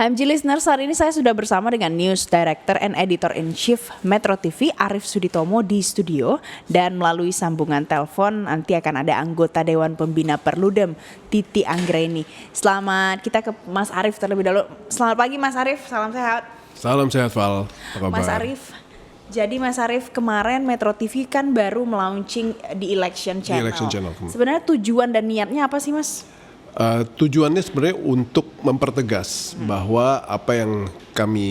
MG Listeners, saat ini saya sudah bersama dengan News Director and Editor-in-Chief Metro TV, Arief Suditomo di studio. Dan melalui sambungan telepon nanti akan ada anggota Dewan Pembina Perludem, Titi Anggraini. Kita ke Mas Arief terlebih dahulu. Selamat pagi Mas Arief, salam sehat. Salam sehat Val, apa kabar? Mas Arief, jadi Mas Arief, kemarin Metro TV kan baru melaunching di Election Channel. Sebenarnya tujuan dan niatnya apa sih Mas? Tujuannya sebenarnya untuk mempertegas bahwa apa yang kami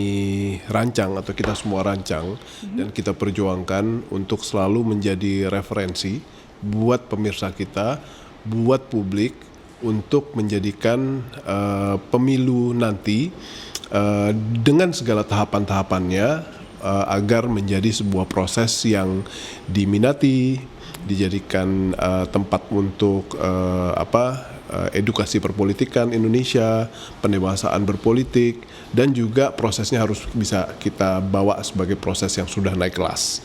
rancang atau kita semua rancang dan kita perjuangkan untuk selalu menjadi referensi buat pemirsa kita, buat publik untuk menjadikan pemilu nanti dengan segala tahapan-tahapannya agar menjadi sebuah proses yang diminati, dijadikan tempat untuk edukasi perpolitikan Indonesia, pendewasaan berpolitik, dan juga prosesnya harus bisa kita bawa sebagai proses yang sudah naik kelas.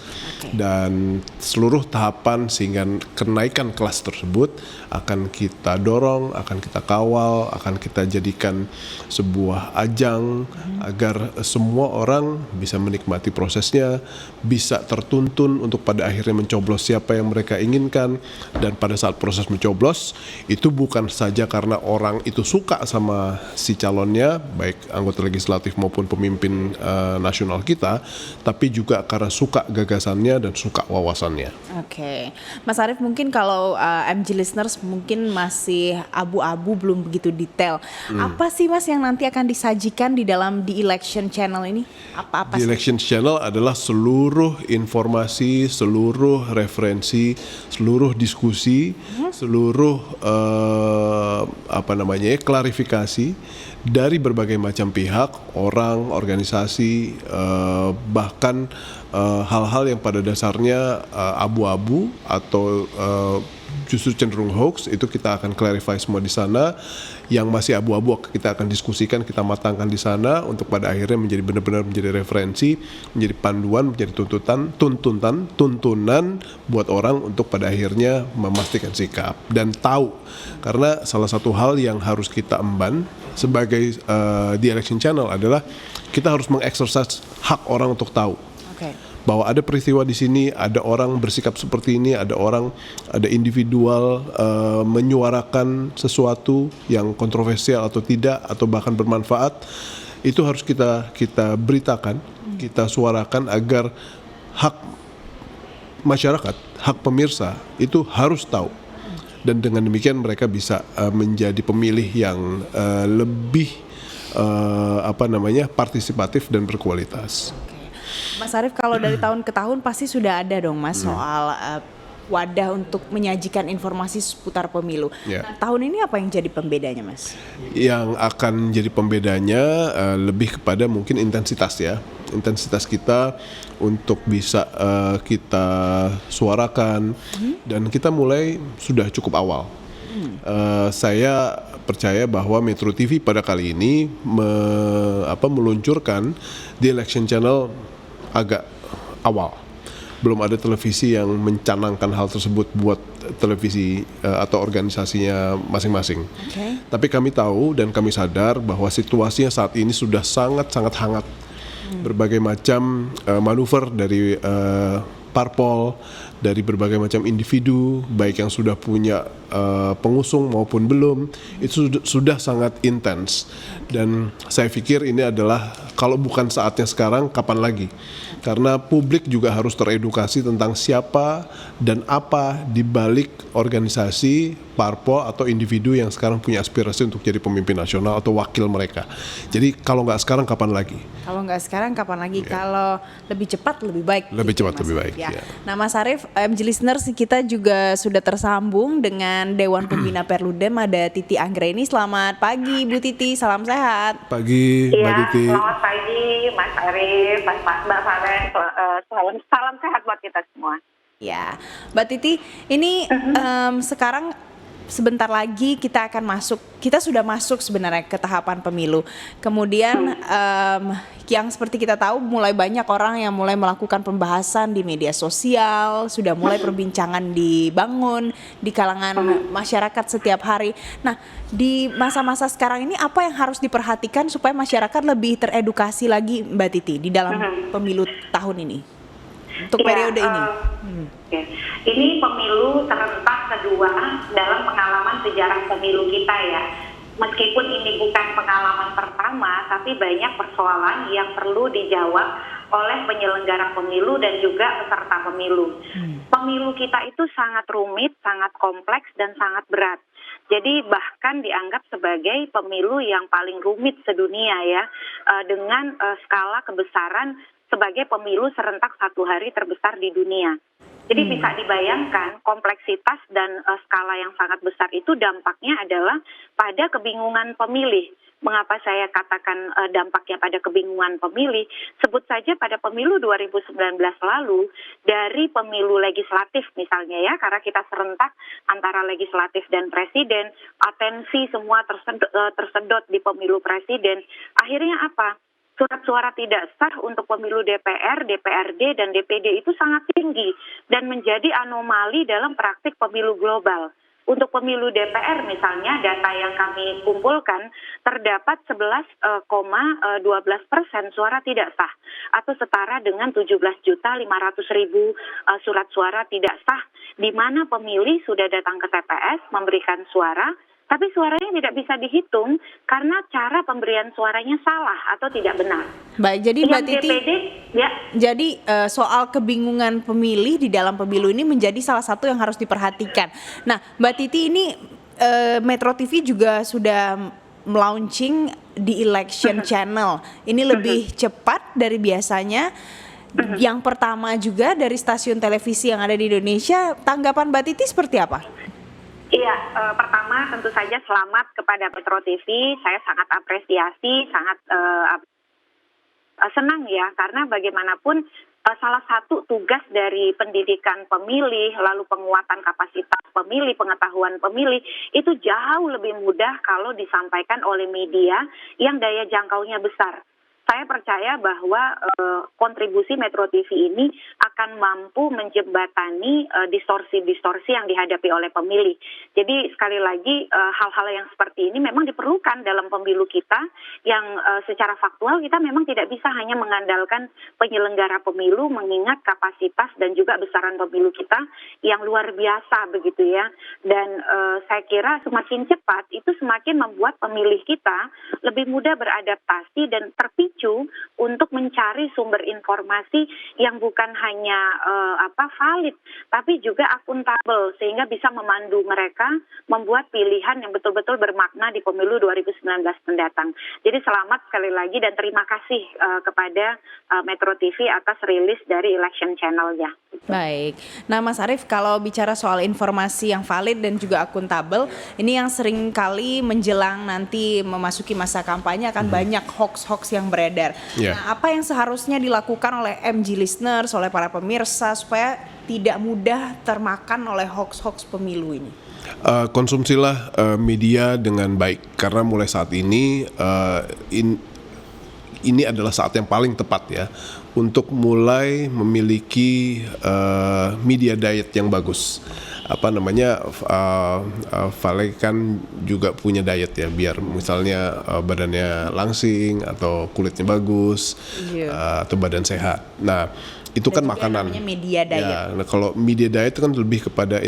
Dan seluruh tahapan sehingga kenaikan kelas tersebut akan kita dorong, akan kita kawal, akan kita jadikan sebuah ajang agar semua orang bisa menikmati prosesnya, bisa tertuntun untuk pada akhirnya mencoblos siapa yang mereka inginkan. Dan pada saat proses mencoblos itu bukan saja karena orang itu suka sama si calonnya, baik anggota legislatif maupun pemimpin nasional kita, tapi juga karena suka gagasannya dan suka wawasannya. Oke, Mas Arief, mungkin kalau MG Listeners mungkin masih abu-abu, belum begitu detail. Apa sih Mas yang nanti akan disajikan di dalam The Election Channel ini? Apa-apa The sih? Election Channel adalah seluruh informasi, seluruh referensi, seluruh diskusi, seluruh klarifikasi dari berbagai macam pihak, orang, organisasi, bahkan hal-hal yang pada dasarnya abu-abu atau justru cenderung hoax, itu kita akan clarify semua di sana. Yang masih abu-abu kita akan diskusikan, kita matangkan di sana untuk pada akhirnya menjadi benar-benar menjadi referensi, menjadi panduan, menjadi tuntunan buat orang untuk pada akhirnya memastikan sikap dan tahu. Karena salah satu hal yang harus kita emban sebagai The Election Channel adalah kita harus mengeksersis hak orang untuk tahu. Bahwa ada peristiwa di sini, ada orang bersikap seperti ini, ada individual menyuarakan sesuatu yang kontroversial atau tidak, atau bahkan bermanfaat. Itu harus kita beritakan, kita suarakan agar hak masyarakat, hak pemirsa itu harus tahu. Dan dengan demikian mereka bisa menjadi pemilih yang lebih partisipatif dan berkualitas. Mas Arief, kalau dari tahun ke tahun pasti sudah ada dong Mas soal wadah untuk menyajikan informasi seputar pemilu. Nah, tahun ini apa yang jadi pembedanya Mas? Yang akan jadi pembedanya lebih kepada mungkin intensitas ya. Intensitas kita untuk bisa kita suarakan dan kita mulai sudah cukup awal. Saya percaya bahwa Metro TV pada kali ini meluncurkan The Election Channel agak awal. Belum ada televisi yang mencanangkan hal tersebut buat televisi atau organisasinya masing-masing. Tapi kami tahu dan kami sadar bahwa situasinya saat ini sudah sangat-sangat hangat. Berbagai macam manuver dari parpol, dari berbagai macam individu, baik yang sudah punya pengusung maupun belum, itu sudah sangat intens. Dan saya pikir ini adalah, kalau bukan saatnya sekarang, kapan lagi? Karena publik juga harus teredukasi tentang siapa dan apa di balik organisasi, parpol atau individu yang sekarang punya aspirasi untuk jadi pemimpin nasional atau wakil mereka. Jadi kalau nggak sekarang, kapan lagi? Kalau nggak sekarang, kapan lagi? Kalau lebih cepat, lebih baik. Lebih cepat, lebih baik. Ya. Nah Mas Arief, MG Listeners, kita juga sudah tersambung dengan Dewan Pembina Perludem, ada Titi Anggraini. Selamat pagi Bu Titi, salam sehat. Pagi Mbak Titi. Selamat pagi Mas Arief, Mbak Valen. Salam sehat buat kita semua. Ya, Mbak Titi, ini sekarang sebentar lagi kita sudah masuk sebenarnya ke tahapan pemilu. Kemudian yang seperti kita tahu mulai banyak orang yang mulai melakukan pembahasan di media sosial, sudah mulai perbincangan dibangun di kalangan masyarakat setiap hari. Nah, di masa-masa sekarang ini apa yang harus diperhatikan supaya masyarakat lebih teredukasi lagi, Mbak Titi, di dalam pemilu tahun ini? Untuk periode ini. Ini pemilu serentak kedua dalam pengalaman sejarah pemilu kita ya. Meskipun ini bukan pengalaman pertama, tapi banyak persoalan yang perlu dijawab oleh penyelenggara pemilu dan juga peserta pemilu. Pemilu kita itu sangat rumit, sangat kompleks, dan sangat berat. Jadi bahkan dianggap sebagai pemilu yang paling rumit sedunia ya, dengan skala kebesaran sebagai pemilu serentak satu hari terbesar di dunia. Jadi bisa dibayangkan kompleksitas dan skala yang sangat besar itu dampaknya adalah pada kebingungan pemilih. Mengapa saya katakan dampaknya pada kebingungan pemilih? Sebut saja pada pemilu 2019 lalu, dari pemilu legislatif misalnya ya, karena kita serentak antara legislatif dan presiden, atensi semua tersedot di pemilu presiden. Akhirnya apa? Surat suara tidak sah untuk pemilu DPR, DPRD, dan DPD itu sangat tinggi dan menjadi anomali dalam praktik pemilu global. Untuk pemilu DPR misalnya, data yang kami kumpulkan, terdapat 11,12% suara tidak sah atau setara dengan 17.500.000 surat suara tidak sah, di mana pemilih sudah datang ke TPS memberikan suara, tapi suaranya tidak bisa dihitung karena cara pemberian suaranya salah atau tidak benar. Baik, jadi Mbak Titi, DPD, ya. Jadi soal kebingungan pemilih di dalam pemilu ini menjadi salah satu yang harus diperhatikan. Nah, Mbak Titi, ini Metro TV juga sudah melaunching di Election Channel. Ini lebih cepat dari biasanya. Yang pertama juga dari stasiun televisi yang ada di Indonesia. Tanggapan Mbak Titi seperti apa? Iya, pertama tentu saja selamat kepada Metro TV. Saya sangat apresiasi, sangat senang ya, karena bagaimanapun salah satu tugas dari pendidikan pemilih, lalu penguatan kapasitas pemilih, pengetahuan pemilih, itu jauh lebih mudah kalau disampaikan oleh media yang daya jangkaunya besar. Saya percaya bahwa kontribusi Metro TV ini akan mampu menjembatani distorsi-distorsi yang dihadapi oleh pemilih. Jadi sekali lagi hal-hal yang seperti ini memang diperlukan dalam pemilu kita yang secara faktual kita memang tidak bisa hanya mengandalkan penyelenggara pemilu mengingat kapasitas dan juga besaran pemilu kita yang luar biasa begitu ya. Dan saya kira semakin cepat itu semakin membuat pemilih kita lebih mudah beradaptasi dan terpicu untuk mencari sumber informasi yang bukan hanya valid, tapi juga akuntabel sehingga bisa memandu mereka membuat pilihan yang betul-betul bermakna di pemilu 2019 mendatang. Jadi selamat sekali lagi dan terima kasih kepada Metro TV atas rilis dari Election Channel-nya. Baik. Nah, Mas Arief, kalau bicara soal informasi yang valid dan juga akuntabel, ini yang sering kali menjelang nanti memasuki masa kampanye akan banyak hoax-hoax yang beredar. Nah, apa yang seharusnya dilakukan oleh MG listeners, oleh para pemirsa supaya tidak mudah termakan oleh hoax-hoax pemilu ini? Konsumsilah media dengan baik, karena mulai saat ini ini adalah saat yang paling tepat ya untuk mulai memiliki media diet yang bagus. Vale kan juga punya diet ya, biar misalnya badannya langsing atau kulitnya bagus, atau badan sehat. Nah, itu kan makanan. Media diet. Ya, nah kalau media diet itu kan lebih kepada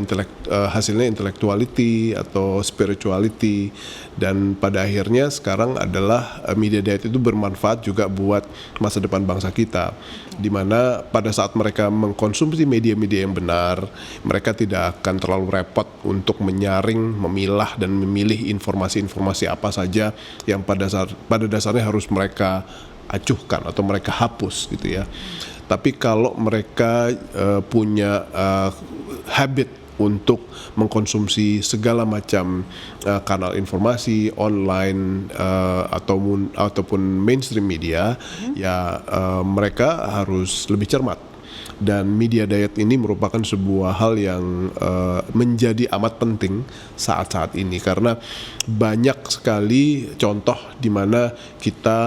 hasilnya intellectuality atau spirituality, dan pada akhirnya sekarang adalah media diet itu bermanfaat juga buat masa depan bangsa kita, di mana pada saat mereka mengkonsumsi media-media yang benar, mereka tidak akan terlalu repot untuk menyaring, memilah dan memilih informasi-informasi apa saja yang pada dasarnya harus mereka acuhkan atau mereka hapus gitu ya. Tapi kalau mereka punya habit untuk mengkonsumsi segala macam kanal informasi online ataupun mainstream media, ya mereka harus lebih cermat. Dan media diet ini merupakan sebuah hal yang menjadi amat penting saat-saat ini karena banyak sekali contoh di mana kita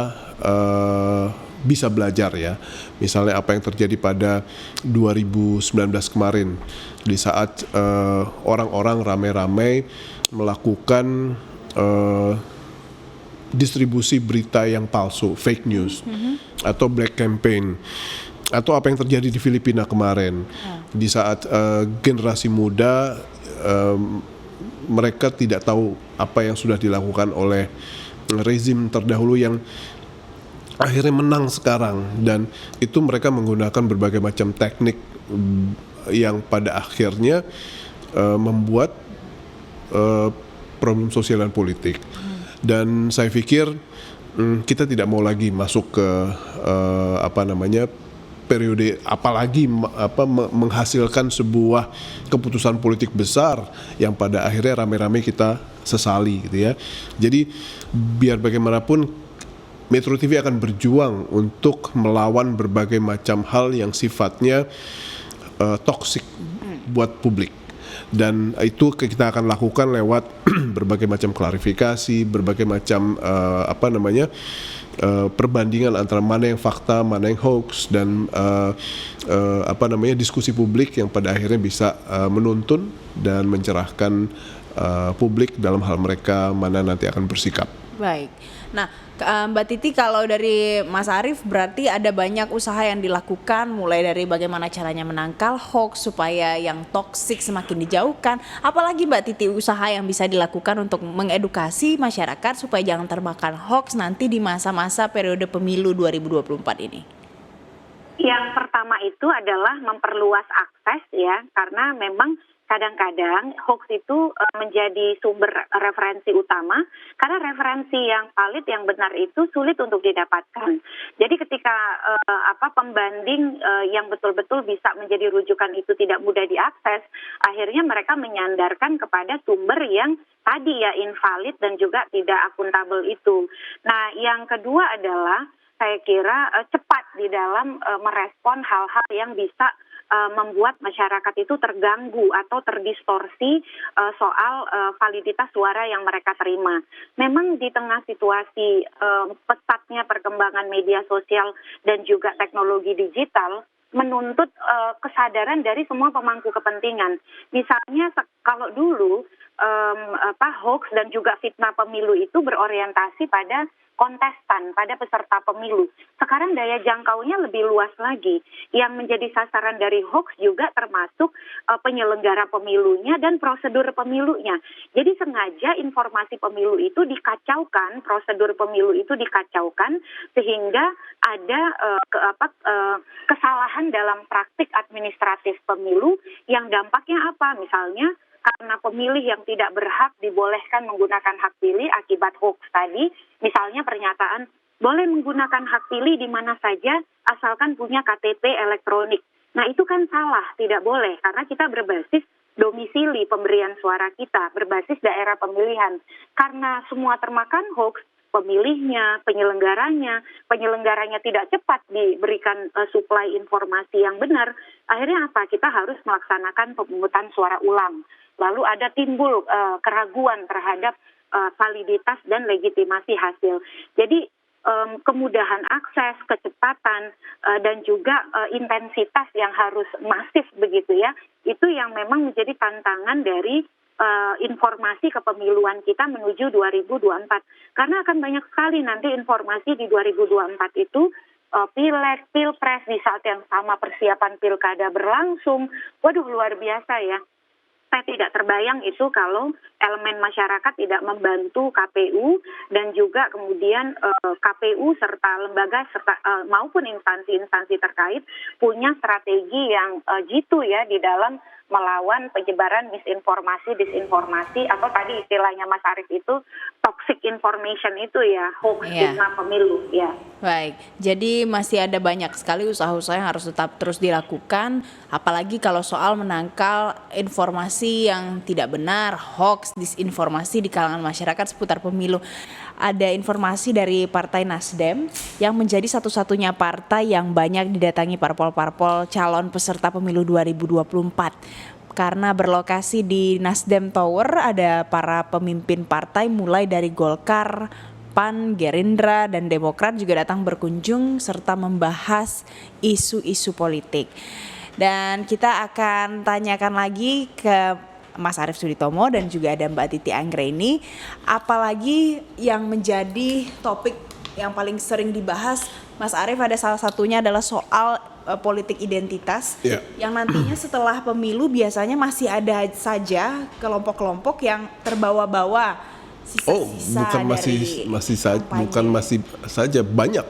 bisa belajar ya. Misalnya apa yang terjadi pada 2019 kemarin di saat orang-orang ramai-ramai melakukan distribusi berita yang palsu, fake news, atau black campaign, atau apa yang terjadi di Filipina kemarin, di saat generasi muda mereka tidak tahu apa yang sudah dilakukan oleh rezim terdahulu yang akhirnya menang sekarang, dan itu mereka menggunakan berbagai macam teknik yang pada akhirnya membuat problem sosial dan politik. Dan saya pikir kita tidak mau lagi masuk ke periode apalagi menghasilkan sebuah keputusan politik besar yang pada akhirnya rame-rame kita sesali gitu ya. Jadi biar bagaimanapun Metro TV akan berjuang untuk melawan berbagai macam hal yang sifatnya toksik buat publik. Dan itu kita akan lakukan lewat berbagai macam klarifikasi, berbagai macam perbandingan antara mana yang fakta, mana yang hoax, dan diskusi publik yang pada akhirnya bisa menuntun dan mencerahkan publik dalam hal mereka mana nanti akan bersikap. Baik. Nah, Mbak Titi, kalau dari Mas Arief berarti ada banyak usaha yang dilakukan, mulai dari bagaimana caranya menangkal hoax supaya yang toksik semakin dijauhkan. Apalagi Mbak Titi usaha yang bisa dilakukan untuk mengedukasi masyarakat supaya jangan termakan hoax nanti di masa-masa periode pemilu 2024 ini? Yang pertama itu adalah memperluas akses ya, karena memang kadang-kadang hoax itu menjadi sumber referensi utama, karena referensi yang valid, yang benar itu sulit untuk didapatkan. Jadi ketika pembanding yang betul-betul bisa menjadi rujukan itu tidak mudah diakses, akhirnya mereka menyandarkan kepada sumber yang tadi ya invalid dan juga tidak akuntabel itu. Nah, yang kedua adalah saya kira cepat di dalam merespon hal-hal yang bisa membuat masyarakat itu terganggu atau terdistorsi soal validitas suara yang mereka terima. Memang di tengah situasi pesatnya perkembangan media sosial dan juga teknologi digital menuntut kesadaran dari semua pemangku kepentingan. Misalnya kalau dulu hoax dan juga fitnah pemilu itu berorientasi pada kontestan, pada peserta pemilu. Sekarang daya jangkaunya lebih luas lagi. Yang menjadi sasaran dari hoax juga termasuk penyelenggara pemilunya dan prosedur pemilunya. Jadi sengaja informasi pemilu itu dikacaukan, prosedur pemilu itu dikacaukan, sehingga ada kesalahan dalam praktik administratif pemilu yang dampaknya apa? Misalnya karena pemilih yang tidak berhak dibolehkan menggunakan hak pilih akibat hoax tadi, misalnya pernyataan boleh menggunakan hak pilih di mana saja asalkan punya KTP elektronik. Nah itu kan salah, tidak boleh, karena kita berbasis domisili pemberian suara kita, berbasis daerah pemilihan. Karena semua termakan hoax, pemilihnya, penyelenggaranya tidak cepat diberikan suplai informasi yang benar, akhirnya apa? Kita harus melaksanakan pemungutan suara ulang. Lalu ada timbul keraguan terhadap validitas dan legitimasi hasil. Jadi kemudahan akses, kecepatan, dan juga intensitas yang harus masif begitu ya, itu yang memang menjadi tantangan dari informasi kepemiluan kita menuju 2024. Karena akan banyak sekali nanti informasi di 2024 itu, pileg, pilpres di saat yang sama persiapan pilkada berlangsung. Waduh, luar biasa ya. Saya tidak terbayang itu kalau elemen masyarakat tidak membantu KPU dan juga kemudian KPU serta lembaga maupun instansi-instansi terkait punya strategi yang jitu ya di dalam melawan penyebaran misinformasi, disinformasi, atau tadi istilahnya Mas Arief itu toxic information itu ya, hoax Iya. fitnah pemilu ya. Baik, jadi masih ada banyak sekali usaha-usaha yang harus tetap terus dilakukan, apalagi kalau soal menangkal informasi yang tidak benar, hoax, disinformasi di kalangan masyarakat seputar pemilu. Ada informasi dari Partai Nasdem yang menjadi satu-satunya partai yang banyak didatangi parpol-parpol calon peserta pemilu 2024. Karena berlokasi di Nasdem Tower, ada para pemimpin partai mulai dari Golkar, PAN, Gerindra, dan Demokrat juga datang berkunjung serta membahas isu-isu politik. Dan kita akan tanyakan lagi ke Mas Arief Suditomo dan juga ada Mbak Titi Anggraini, apalagi yang menjadi topik yang paling sering dibahas, Mas Arief, ada salah satunya adalah soal politik identitas, yang nantinya setelah pemilu biasanya masih ada saja kelompok-kelompok yang terbawa-bawa sisa-sisa bukan dari masih saja banyak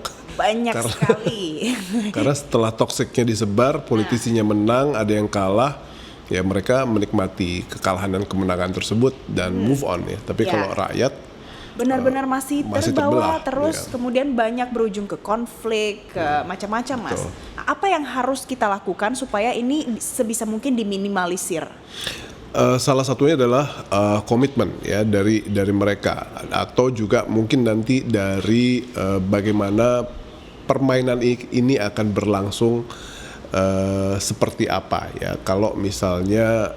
sekali. Karena setelah toksiknya disebar, politisinya menang, ada yang kalah, ya mereka menikmati kekalahan dan kemenangan tersebut dan move on ya. Tapi kalau rakyat benar-benar masih terbawa terbelah, terus, kemudian banyak berujung ke konflik, ke macam-macam, Mas. Apa yang harus kita lakukan supaya ini sebisa mungkin diminimalisir? Salah satunya adalah komitmen ya dari mereka, atau juga mungkin nanti dari bagaimana permainan ini akan berlangsung seperti apa ya. Kalau misalnya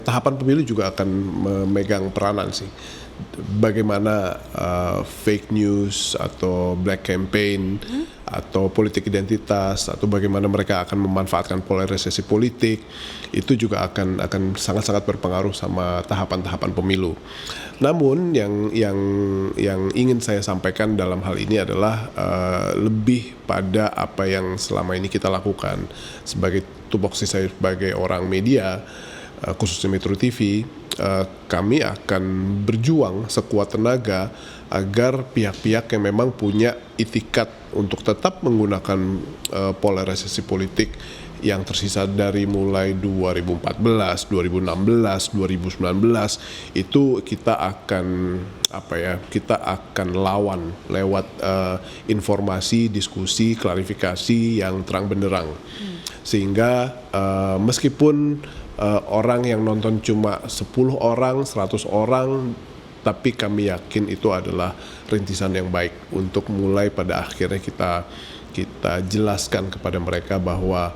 tahapan pemilu juga akan memegang peranan sih. Bagaimana fake news atau black campaign atau politik identitas, atau bagaimana mereka akan memanfaatkan polarisasi politik, itu juga akan sangat-sangat berpengaruh sama tahapan-tahapan pemilu. Namun yang ingin saya sampaikan dalam hal ini adalah lebih pada apa yang selama ini kita lakukan sebagai tupoksi saya sebagai orang media, khususnya Metro TV. Kami akan berjuang sekuat tenaga agar pihak-pihak yang memang punya itikat untuk tetap menggunakan polarisasi politik yang tersisa dari mulai 2014, 2016, 2019 itu kita akan lawan lewat informasi, diskusi, klarifikasi yang terang benderang. Sehingga meskipun orang yang nonton cuma 10 orang, 100 orang, tapi kami yakin itu adalah rintisan yang baik untuk mulai pada akhirnya kita jelaskan kepada mereka bahwa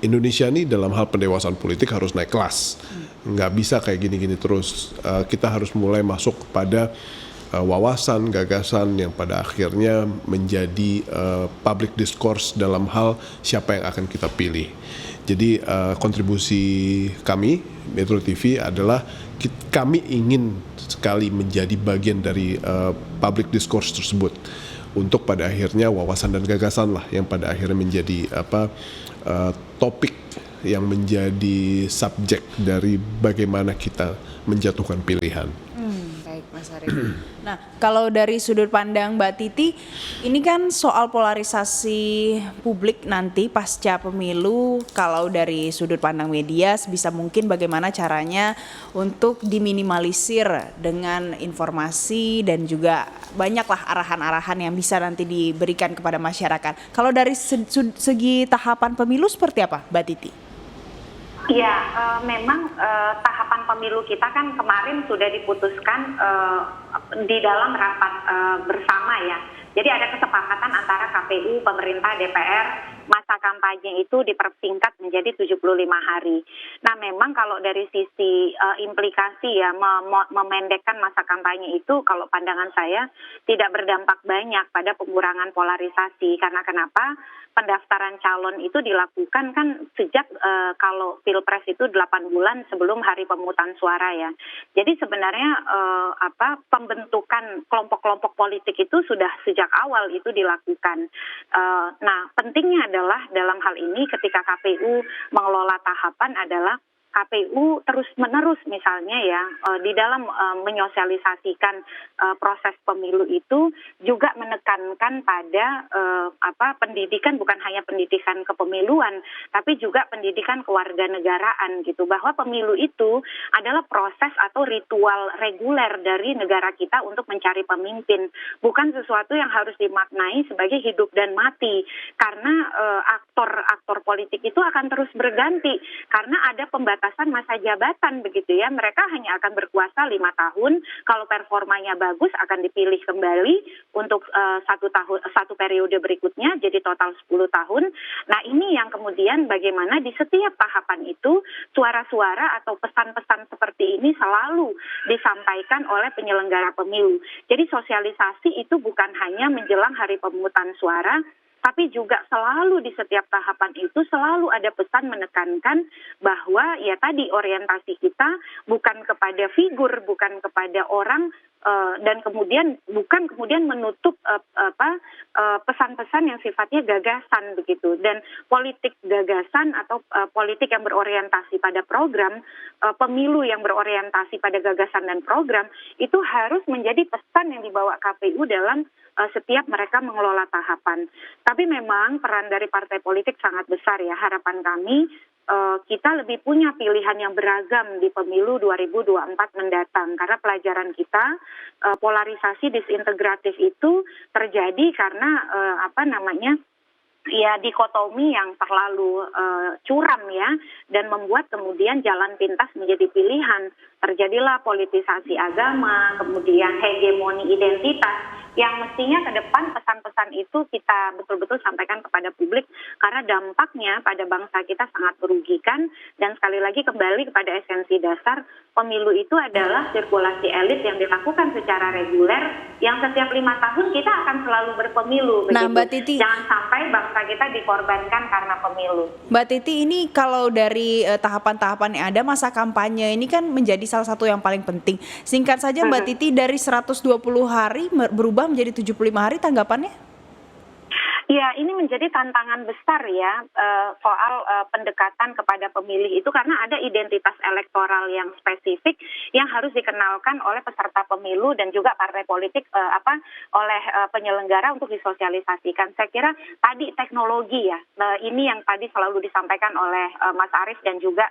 Indonesia ini dalam hal pendewasaan politik harus naik kelas. Nggak bisa kayak gini-gini terus. Kita harus mulai masuk kepada wawasan, gagasan yang pada akhirnya menjadi public discourse dalam hal siapa yang akan kita pilih. Jadi kontribusi kami, Metro TV, adalah kami ingin sekali menjadi bagian dari public discourse tersebut, untuk pada akhirnya wawasan dan gagasan lah yang pada akhirnya menjadi topik yang menjadi subjek dari bagaimana kita menjatuhkan pilihan. Baik, Mas Arief. Nah, kalau dari sudut pandang Mbak Titi, ini kan soal polarisasi publik nanti pasca pemilu. Kalau dari sudut pandang media, sebisa mungkin bagaimana caranya untuk diminimalisir dengan informasi dan juga banyaklah arahan-arahan yang bisa nanti diberikan kepada masyarakat. Kalau dari segi tahapan pemilu seperti apa, Mbak Titi? Ya, memang tahapan pemilu kita kan kemarin sudah diputuskan di dalam rapat bersama ya. Jadi ada kesepakatan antara KPU, pemerintah, DPR, masa kampanye itu dipersingkat menjadi 75 hari. Nah, memang kalau dari sisi implikasi ya, memendekkan masa kampanye itu, kalau pandangan saya tidak berdampak banyak pada pengurangan polarisasi. Karena kenapa? Pendaftaran calon itu dilakukan kan sejak kalau Pilpres itu 8 bulan sebelum hari pemungutan suara ya. Jadi sebenarnya pembentukan kelompok-kelompok politik itu sudah sejak awal itu dilakukan. Nah, pentingnya adalah dalam hal ini ketika KPU mengelola tahapan adalah KPU terus-menerus misalnya ya di dalam menyosialisasikan proses pemilu itu juga menekankan pada pendidikan, bukan hanya pendidikan kepemiluan tapi juga pendidikan kewarganegaraan gitu, bahwa pemilu itu adalah proses atau ritual reguler dari negara kita untuk mencari pemimpin, bukan sesuatu yang harus dimaknai sebagai hidup dan mati, karena aktor politik itu akan terus berganti karena ada pembatasan masa jabatan begitu ya. Mereka hanya akan berkuasa 5 tahun, kalau performanya bagus akan dipilih kembali untuk satu periode berikutnya, jadi total 10 tahun. Nah ini yang kemudian bagaimana di setiap tahapan itu suara-suara atau pesan-pesan seperti ini selalu disampaikan oleh penyelenggara pemilu. Jadi sosialisasi itu bukan hanya menjelang hari pemungutan suara, tapi juga selalu di setiap tahapan itu selalu ada pesan menekankan bahwa ya tadi orientasi kita bukan kepada figur, bukan kepada orang, dan bukan kemudian menutup pesan-pesan yang sifatnya gagasan begitu. Dan politik gagasan atau politik yang berorientasi pada program, pemilu yang berorientasi pada gagasan dan program itu harus menjadi pesan yang dibawa KPU dalam setiap mereka mengelola tahapan. Tapi memang peran dari partai politik sangat besar ya. Harapan kami kita lebih punya pilihan yang beragam di pemilu 2024 mendatang, karena pelajaran kita polarisasi disintegratif itu terjadi karena dikotomi yang terlalu curam ya, dan membuat kemudian jalan pintas menjadi pilihan. Terjadilah politisasi agama, kemudian hegemoni identitas, yang mestinya ke depan pesan-pesan itu kita betul-betul sampaikan kepada publik, karena dampaknya pada bangsa kita sangat merugikan. Dan sekali lagi kembali kepada esensi dasar, pemilu itu adalah sirkulasi elit yang dilakukan secara reguler, yang setiap 5 tahun kita akan selalu berpemilu. Nah, begitu. Mbak Titi, jangan sampai bangsa kita dikorbankan karena pemilu. Mbak Titi, ini kalau dari tahapan-tahapan yang ada, masa kampanye ini kan menjadi salah satu yang paling penting. Singkat saja Mbak Titi, dari 120 hari berubah menjadi 75 hari, tanggapannya? Ya, ini menjadi tantangan besar ya soal pendekatan kepada pemilih itu, karena ada identitas elektoral yang spesifik yang harus dikenalkan oleh peserta pemilu dan juga partai politik oleh penyelenggara untuk disosialisasikan. Saya kira tadi teknologi ya, ini yang tadi selalu disampaikan oleh Mas Arief dan juga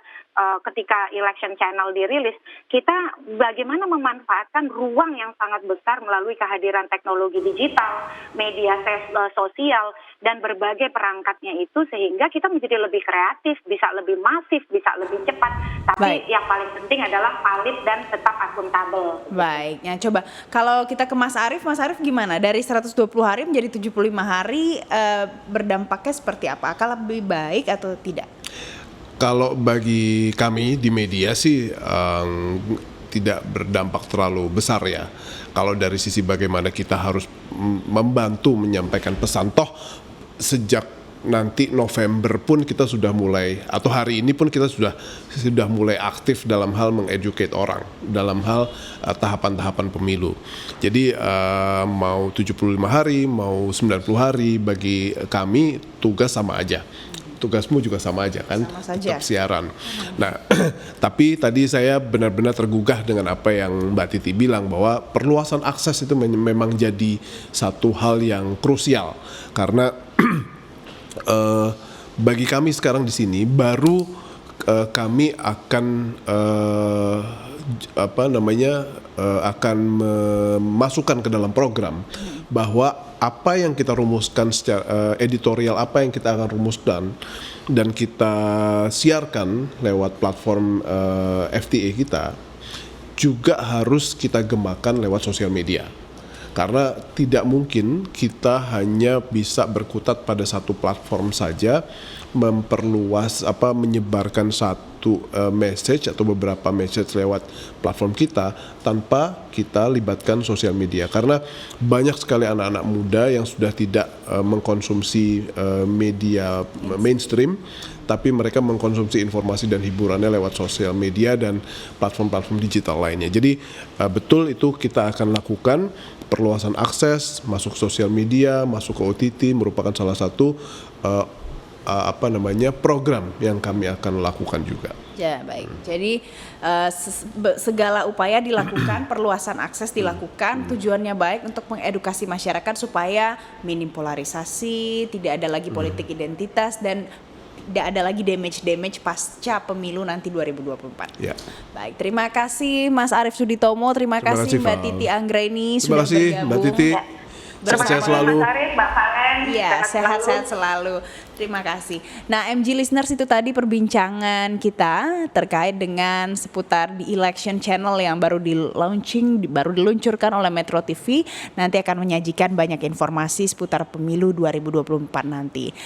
ketika election channel dirilis, kita bagaimana memanfaatkan ruang yang sangat besar melalui kehadiran teknologi digital, media sosial, dan berbagai perangkatnya itu, sehingga kita menjadi lebih kreatif, bisa lebih masif, bisa lebih cepat. Tapi yang paling penting adalah valid dan tetap akuntabel. Baik, ya coba kalau kita ke Mas Arief gimana? Dari 120 hari menjadi 75 hari, berdampaknya seperti apa? Apakah lebih baik atau tidak? Kalau bagi kami di media sih tidak berdampak terlalu besar ya. Kalau dari sisi bagaimana kita harus membantu menyampaikan pesan, toh sejak nanti November pun kita sudah mulai, atau hari ini pun kita sudah mulai aktif dalam hal mengeducate orang dalam hal tahapan-tahapan pemilu. Jadi mau 75 hari, mau 90 hari, bagi kami tugas sama aja. Tugasmu juga sama aja kan, tetap siaran. Nah, tapi tadi saya benar-benar tergugah dengan apa yang Mbak Titi bilang, bahwa perluasan akses itu memang jadi satu hal yang krusial, karena bagi kami sekarang di sini baru kami akan akan memasukkan ke dalam program bahwa apa yang kita rumuskan secara editorial, apa yang kita akan rumuskan dan kita siarkan lewat platform FTA kita, juga harus kita gemakan lewat sosial media. Karena tidak mungkin kita hanya bisa berkutat pada satu platform saja, menyebarkan satu message atau beberapa message lewat platform kita tanpa kita libatkan sosial media. Karena banyak sekali anak-anak muda yang sudah tidak mengkonsumsi media mainstream, tapi mereka mengkonsumsi informasi dan hiburannya lewat sosial media dan platform-platform digital lainnya. Jadi betul itu kita akan lakukan. Perluasan akses, masuk sosial media, masuk ke OTT merupakan salah satu program yang kami akan lakukan juga. Ya, baik. Jadi segala upaya dilakukan, perluasan akses dilakukan, tujuannya baik untuk mengedukasi masyarakat supaya minim polarisasi, tidak ada lagi politik identitas, dan tidak ada lagi damage pasca pemilu nanti 2024. Ya. Baik, terima kasih Mas Arief Suditomo, terima kasih Mbak Val. Titi Anggraini Terima sudah kasih bergabung. Mbak Titi. Terima Sehat kasih selalu. Mas Arief, Mbak Valen. Iya, sehat-sehat selalu. Terima kasih. Nah, MG listeners, itu tadi perbincangan kita terkait dengan seputar di election channel yang baru diluncurkan oleh Metro TV. Nanti akan menyajikan banyak informasi seputar pemilu 2024 nanti.